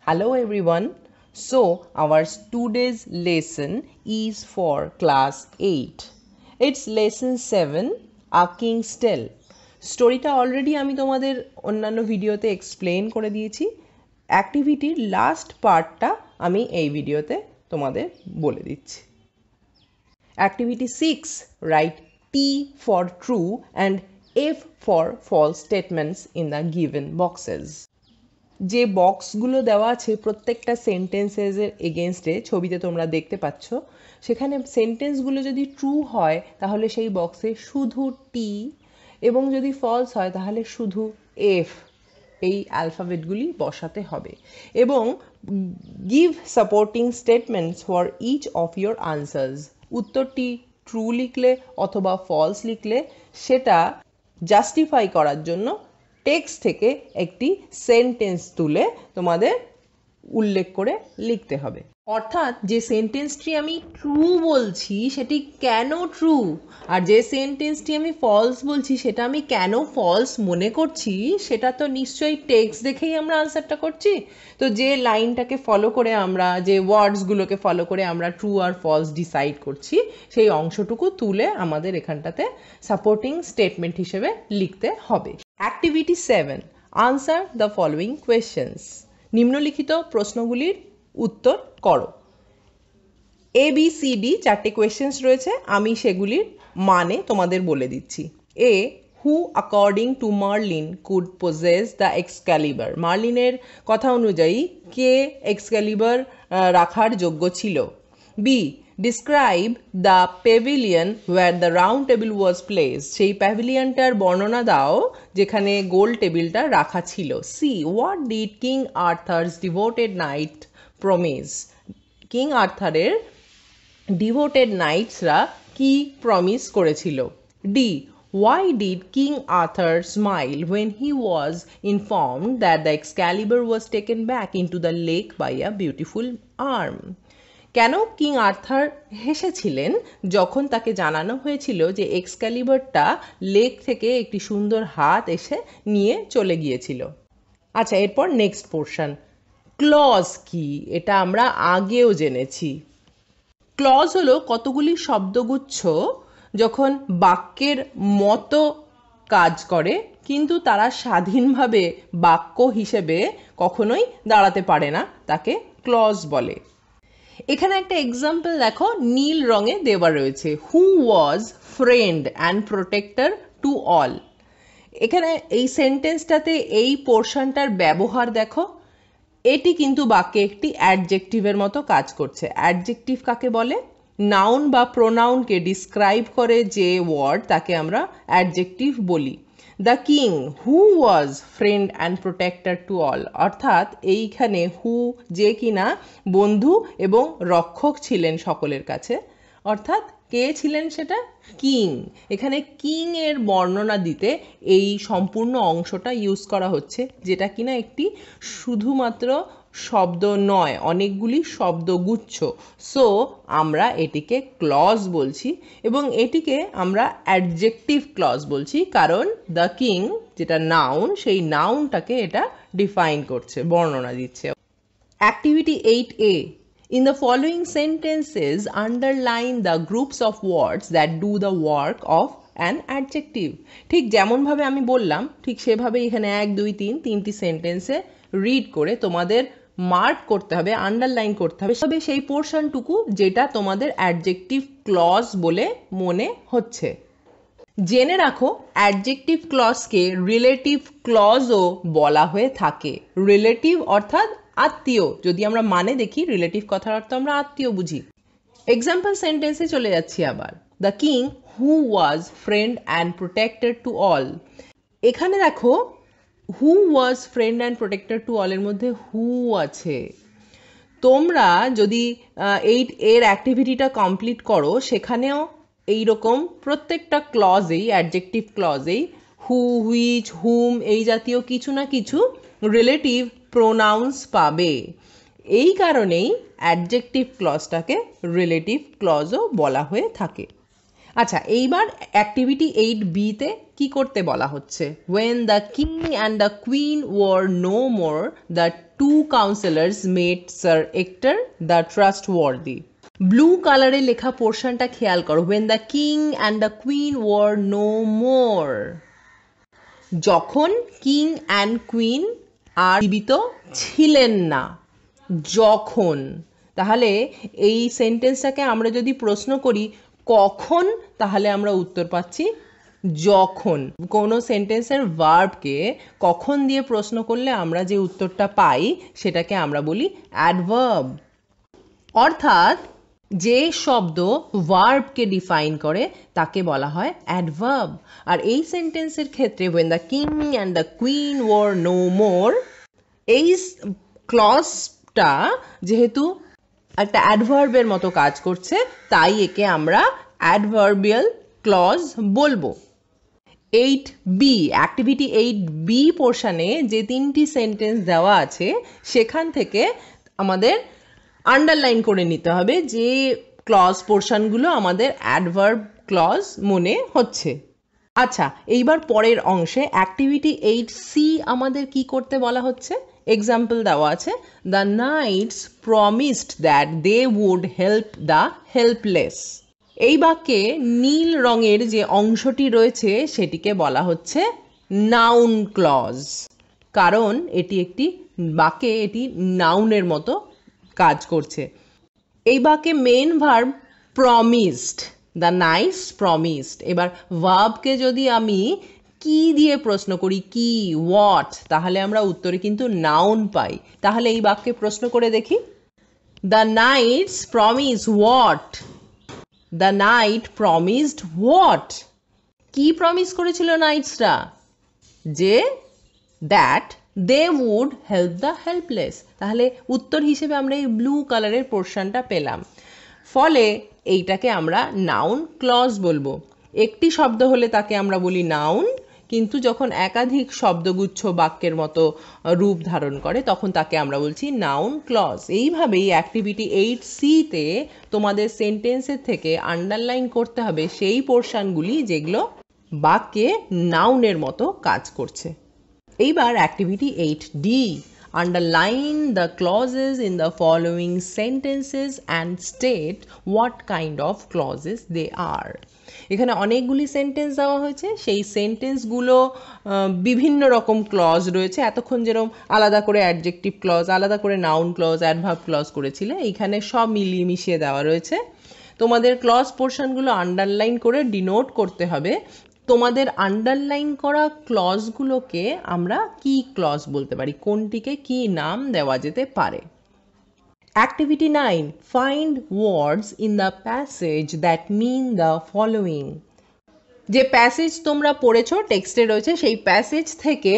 Hello everyone. So our today's lesson is for class 8. It's lesson 7, A King's Tale. স্টোরিটা already আমি তোমাদের অন্যান্য ভিডিওতে এক্সপ্লেন করে দিয়েছি। অ্যাক্টিভিটির লাস্ট পার্টটা আমি এই ভিডিওতে তোমাদের বলে দিচ্ছি। Activity 6, write T for true and F for false statements in the given boxes. যে বক্সগুলো দেওয়া আছে প্রত্যেকটা সেন্টেন্সেসের এগেনস্টে ছবিতে তোমরা দেখতে পাচ্ছ, সেখানে সেন্টেন্সগুলো যদি ট্রু হয় তাহলে সেই বক্সে শুধু টি এবং যদি ফলস হয় তাহলে শুধু এফ এই অ্যালফাবেটগুলি বসাতে হবে এবং give supporting statements for each of your answers. উত্তরটি ট্রু লিখলে অথবা ফলস লিখলে সেটা জাস্টিফাই করার জন্য টেক্সট থেকে একটি সেন্টেন্স তুলে তোমাদের উল্লেখ করে লিখতে হবে। অর্থাৎ যে সেন্টেন্সটি আমি ট্রু বলছি সেটি কেন ট্রু, আর যে সেন্টেন্সটি আমি ফলস বলছি সেটা আমি কেন ফলস মনে করছি, সেটা তো নিশ্চয়ই টেক্সট দেখেই আমরা আনসারটা করছি। তো যে লাইনটাকে ফলো করে আমরা, যে ওয়ার্ডসগুলোকে ফলো করে আমরা ট্রু আর ফলস ডিসাইড করছি, সেই অংশটুকু তুলে আমাদের এখানটাতে সাপোর্টিং স্টেটমেন্ট হিসেবে লিখতে হবে। Activity 7, answer the following questions. নিম্নলিখিত প্রশ্নগুলির উত্তর করো। ABCD চারটে কোয়েশ্চেন্স রয়েছে, আমি সেগুলির মানে তোমাদের বলে দিচ্ছি। A, who according to Merlin could possess the Excalibur. মার্লিনের কথা অনুযায়ী কে এক্সক্যালিবার রাখার যোগ্য ছিল। B, describe the pavilion where the round table was placed. সেই প্যাভিলিয়নটার বর্ণনা দাও যেখানে গোল টেবিলটা রাখা ছিল। C, what did King Arthur's devoted knight promise. King আর্থারের ডিভোটেড নাইটসরা কি প্রমিস করেছিল। D, why did King Arthur smile when he was informed that the Excalibur was taken back into the lake by a beautiful arm? কেন king Arthur হেসেছিলেন যখন তাকে জানানো হয়েছিল যে এক্সক্যালিবারটা লেক থেকে একটি সুন্দর হাত এসে নিয়ে চলে গিয়েছিল। আচ্ছা, এরপর নেক্সট পোর্শন। ক্লজ কি, এটা আমরা আগেও জেনেছি। ক্লজ হলো কতগুলি শব্দগুচ্ছ যখন বাক্যের মতো কাজ করে কিন্তু তারা স্বাধীনভাবে বাক্য হিসেবে কখনোই দাঁড়াতে পারে না, তাকে ক্লজ বলে। এখানে একটা এক্সাম্পল দেখো, নীল রঙে দেওয়া রয়েছে, who was friend and protector to all. এখানে এই সেন্টেন্সটাতে এই পোর্শনটার ব্যবহার দেখো, এটি কিন্তু বাক্যে একটি অ্যাডজেক্টিভের মতো কাজ করছে। অ্যাডজেক্টিভ কাকে বলে? নাউন বা প্রোনাউনকে ডিসক্রাইব করে যে ওয়ার্ড, তাকে আমরা অ্যাডজেক্টিভ বলি। The king who was friend and protector to all, অর্থাৎ এইখানে হু যে কিনা বন্ধু এবং রক্ষক ছিলেন সকলের কাছে, অর্থাৎ কে ছিলেন সেটা? কিং। এখানে কিং এর বর্ণনা দিতে এই সম্পূর্ণ অংশটা ইউজ করা হচ্ছে, যেটা কিনা একটি শুধুমাত্র শব্দ নয়, অনেকগুলি শব্দগুচ্ছ। সো আমরা এটিকে ক্লজ বলছি এবং এটিকে আমরা অ্যাডজেক্টিভ ক্লজ বলছি, কারণ দ্য কিং যেটা নাউন, সেই নাউনটাকে এটা ডিফাইন করছে, বর্ণনা দিচ্ছে। Activity 8A, in the following sentences underline the groups of words that do the work of an adjective. ঠিক যেমনভাবে আমি বললাম ঠিক সেভাবে এখানে 1 2 3 তিনটি সেন্টেন্সে রিড করে তোমাদের মার্ক করতে হবে, আন্ডারলাইন করতে হবে তবে সেই পোর্শনটুকু যেটা তোমাদের অ্যাডজেক্টিভ ক্লজ বলে মনে হচ্ছে। জেনে রাখো, অ্যাডজেক্টিভ ক্লজকে রিলেটিভ ক্লজও বলা হয়ে থাকে। রিলেটিভ অর্থাৎ আত্মীয়, যদি আমরা মানে দেখি রিলেটিভ কথার অর্থ আমরা আত্মীয় বুঝি। এক্সাম্পল সেন্টেন্সে চলে যাচ্ছি আবার। The king who was friend and protector to all. এখানে দেখো who was friend and protector to all এর মধ্যে হু আছে। তোমরা যদি এর অ্যাক্টিভিটিটা কমপ্লিট করো, সেখানেও এইরকম প্রত্যেকটা ক্লজেই, অ্যাডজেক্টিভ ক্লজেই হু, হুইচ, হুম এই জাতীয় কিছু না কিছু রিলেটিভ প্রোনাউন্স পাবে। এই কারণেই অ্যাডজেক্টিভ ক্লজটাকে রিলেটিভ ক্লজও বলা হয়ে থাকে। আচ্ছা, এইবার অ্যাক্টিভিটি 8B-তে কি করতে বলা হচ্ছে? When the king and the queen were no more, the two counselors met Sir Ector the trustworthy. Blue কালারে লেখা পোর্শনটা খেয়াল করো, when the king and the queen were no more, যখন কিং অ্যান্ড কুইন আর জীবিত ছিলেন না, যখন। তাহলে এই সেন্টেন্সটাকে আমরা যদি প্রশ্ন করি কখন, তাহলে আমরা উত্তর পাচ্ছি যখন। কোনো সেন্টেন্সের ভার্বকে কখন দিয়ে প্রশ্ন করলে আমরা যে উত্তরটা পাই সেটাকে আমরা বলি অ্যাডভার্ব। অর্থাৎ যে শব্দ ভার্বকে ডিফাইন করে তাকে বলা হয় অ্যাডভার্ব। আর এই সেন্টেন্সের ক্ষেত্রে when the king and the queen were no more, এই ক্লজটা যেহেতু একটা অ্যাডভার্বের মতো কাজ করছে, তাই একে আমরা অ্যাডভার্বিয়াল ক্লজ বলবো। 8B, অ্যাক্টিভিটি 8B পোর্শনে যে তিনটি সেন্টেন্স দেওয়া আছে সেখান থেকে আমাদের আন্ডারলাইন করে নিতে হবে যে ক্লজ পোর্শনগুলো আমাদের অ্যাডভার্ব ক্লজ মনে হচ্ছে। আচ্ছা, এইবার পরের অংশে অ্যাক্টিভিটি 8C আমাদের কি করতে বলা হচ্ছে। এক্সাম্পল দেওয়া আছে, the knights promised that they would help the helpless. এই বাক্যে নীল রঙের যে অংশটি রয়েছে সেটিকে বলা হচ্ছে নাউন ক্লজ, কারণ এটি একটি বাক্যে এটি নাউনের মতো কাজ করছে। এই বাক্যে main verb promised, the knights promised. এবার ভার্বকে যদি আমি কি দিয়ে প্রশ্ন করি, কি, হোয়াট, তাহলে আমরা উত্তরে কিন্তু নাউন পাই। তাহলে এই বাক্যে প্রশ্ন করে দেখি, the knights promise what. The knight promised what. কি প্রমিস করেছিল নাইটসরা? যে that they would help the helpless. তাহলে উত্তর হিসেবে আমরা এই ব্লু কালারের পোর্শনটা পেলাম। ফলে এইটাকে আমরা নাউন ক্লজ বলবো। একটি শব্দ হলে তাকে আমরা বলি নাউন, কিন্তু যখন একাধিক শব্দগুচ্ছ বাক্যের মতো রূপ ধারণ করে তখন তাকে আমরা বলছি নাউন ক্লজ। এইভাবেই অ্যাক্টিভিটি 8C-তে তোমাদের সেন্টেন্সের থেকে আন্ডারলাইন করতে হবে সেই পোর্শনগুলি যেগুলো বাক্যে নাউনের মতো কাজ করছে। এইবার activity 8D, underline the clauses in the following sentences and state what kind of clauses they are. এখানে অনেকগুলি সেন্টেন্স দেওয়া হয়েছে, সেই সেন্টেন্সগুলো বিভিন্ন রকম ক্লজ রয়েছে। এতক্ষণ যেরকম আলাদা করে অ্যাডজেক্টিভ ক্লজ, আলাদা করে নাউন ক্লজ, অ্যাডভার্ব ক্লজ করেছিলে, এইখানে সব মিলিয়ে মিশিয়ে দেওয়া রয়েছে। তোমাদের ক্লজ পোর্শনগুলো আন্ডারলাইন করে ডিনোট করতে হবে। তোমাদের আন্ডারলাইন করা ক্লজগুলোকে আমরা কি ক্লজ বলতে পারি, কোনটিকে কি নাম দেওয়া যেতে পারে। Activity 9, find words in the passage that mean the following. যে প্যাসেজ তোমরা পড়েছো, টেক্সটে রয়েছে, সেই প্যাসেজ থেকে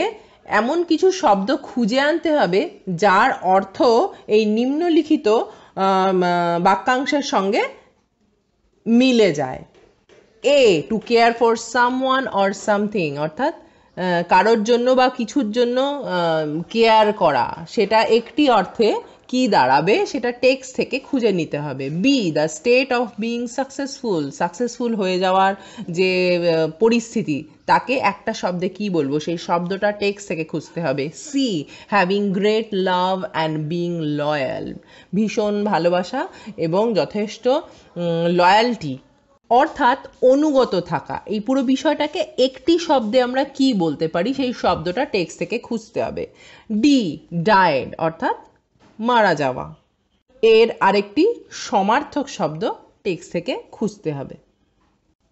এমন কিছু শব্দ খুঁজে আনতে হবে যার অর্থ এই নিম্নলিখিত বাক্যাংশের সঙ্গে মিলে যায়। A, to care for someone or something, অর্থাৎ কারোর জন্য বা কিছুর জন্য কেয়ার করা, সেটা একটি অর্থে কি দাঁড়াবে সেটা টেক্সট থেকে খুঁজে নিতে হবে। B, the state of being successful, successful হয়ে যাওয়ার যে পরিস্থিতি, তাকে একটা শব্দে কি বলবো সেই শব্দটা টেক্সট থেকে খুঁজতে হবে। C, having great love and being loyal, ভীষণ ভালোবাসা এবং যথেষ্ট লয়ালটি, অর্থাৎ অনুগত থাকা। এই পুরো বিষয়টাকে একটি শব্দে আমরা কি বলতে পারি সেই শব্দটা টেক্সট থেকে খুঁজতে হবে। D, died, অর্থাৎ মারা যাওয়া, এর আরেকটি সমার্থক শব্দ টেক্সট থেকে খুঁজতে হবে।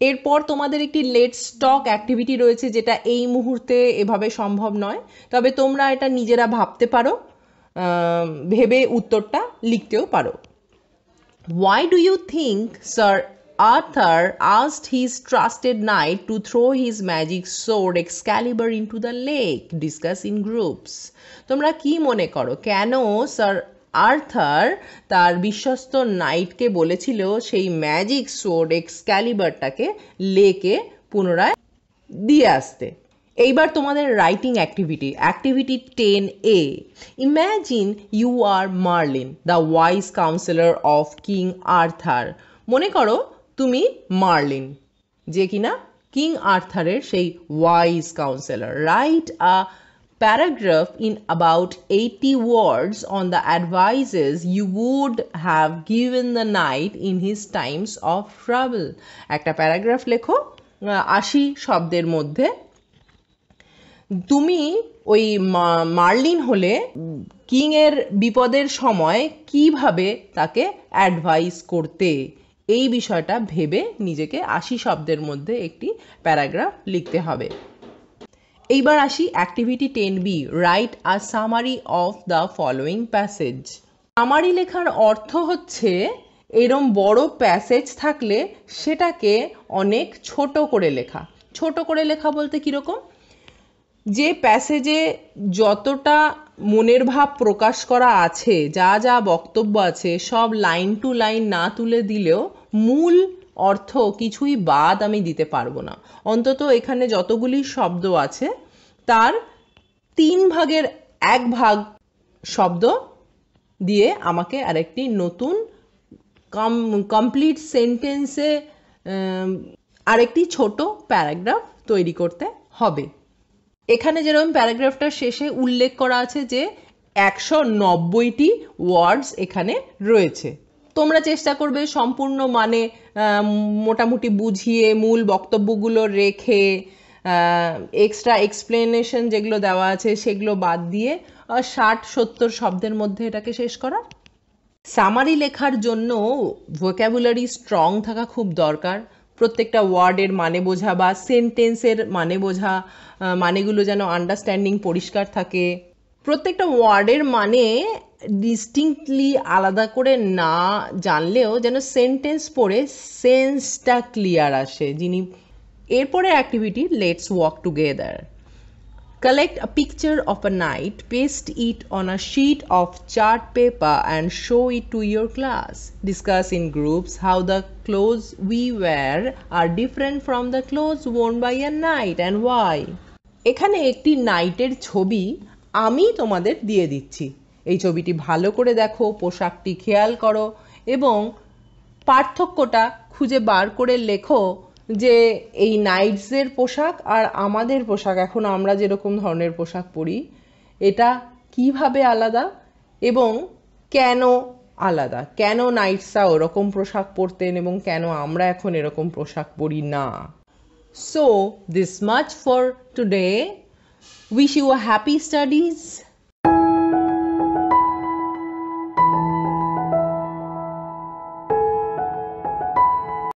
এরপর তোমাদের একটি লেটস টক অ্যাক্টিভিটি রয়েছে, যেটা এই মুহূর্তে এভাবে সম্ভব নয়, তবে তোমরা এটা নিজেরা ভাবতে পারো, ভেবে উত্তরটা লিখতেও পারো। Why do you think Sir Arthur asked his trusted knight to throw his magic sword Excalibur into the lake? Discuss in groups. তোমরা কি মনে করো কেন স্যার আর্থার তার বিশ্বস্ত নাইটকে বলেছিল সেই ম্যাজিক সোর্ড এক্সক্যালিবারটাকে লেকে পুনরায় দিয়ে আসতে? এইবার তোমাদের writing activity, activity 10A, imagine you are Merlin, the wise councillor of King Arthur. মনে করো তুমি মার্লিন, যে কিনা কিং আর্থারের সেই wise councillor. Write a paragraph in about 80 words on the advices you would have given the knight in his times of trouble. একটা paragraph লেখো 80 শব্দের মধ্যে। তুমি ওই মার্লিন হলে কিংয়ের বিপদের সময় কিভাবে তাকে অ্যাডভাইস করতে, এই বিষয়টা ভেবে নিজেকে 80 শব্দের মধ্যে একটি প্যারাগ্রাফ লিখতে হবে। এইবার আসি activity 10B, write a summary of the following passage. Summary লেখার অর্থ হচ্ছে এরম বড় প্যাসেজ থাকলে সেটাকে অনেক ছোট করে লেখা। ছোট করে লেখা বলতে কীরকম, যে প্যাসেজে যতটা মনের ভাব প্রকাশ করা আছে, যা যা বক্তব্য আছে, সব লাইন টু লাইন না তুলে দিলেও মূল অর্থ কিছুই বাদ আমি দিতে পারবো না। অন্তত এখানে যতগুলি শব্দ আছে তার 3 ভাগের 1 ভাগ শব্দ দিয়ে আমাকে আরেকটি নতুন কমপ্লিট সেন্টেন্সে আরেকটি ছোট প্যারাগ্রাফ তৈরি করতে হবে। এখানে যেরকম প্যারাগ্রাফটার শেষে উল্লেখ করা আছে যে 190টি ওয়ার্ডস এখানে রয়েছে। তোমরা চেষ্টা করবে সম্পূর্ণ মানে মোটামুটি বুঝিয়ে মূল বক্তব্যগুলো রেখে এক্সট্রা এক্সপ্লেনেশন যেগুলো দেওয়া আছে সেগুলো বাদ দিয়ে 60-70 শব্দের মধ্যে এটাকে শেষ করা। সামারি লেখার জন্য ভোক্যাবুলারি স্ট্রং থাকা খুব দরকার। প্রত্যেকটা ওয়ার্ডের মানে বোঝা বা সেন্টেন্সের মানে বোঝা, মানেগুলো যেন আন্ডারস্ট্যান্ডিং পরিষ্কার থাকে। প্রত্যেকটা ওয়ার্ডের মানে ডিস্টিংক্টলি আলাদা করে না জানলেও যেন সেন্টেন্স পড়ে সেন্সটা ক্লিয়ার আসে। এরপরে activity let's walk together. Collect a picture of a knight, paste it on a sheet of chart paper and show it to your class. Discuss in groups how the clothes we wear are different from the clothes worn by a knight and why. এখানে একটি নাইটের ছবি আমি তোমাদের দিয়ে দিচ্ছি। এই ছবিটি ভালো করে দেখো, পোশাকটি খেয়াল করো এবং পার্থক্যটা খুঁজে বার করে লেখো যে এই নাইটসের পোশাক আর আমাদের পোশাক, এখন আমরা যেরকম ধরনের পোশাক পরি, এটা কিভাবে আলাদা এবং কেন আলাদা, কেন নাইটসরা ওরকম পোশাক পরতেন এবং কেন আমরা এখন এরকম পোশাক পরি না। So this much for today. Wish you a happy studies.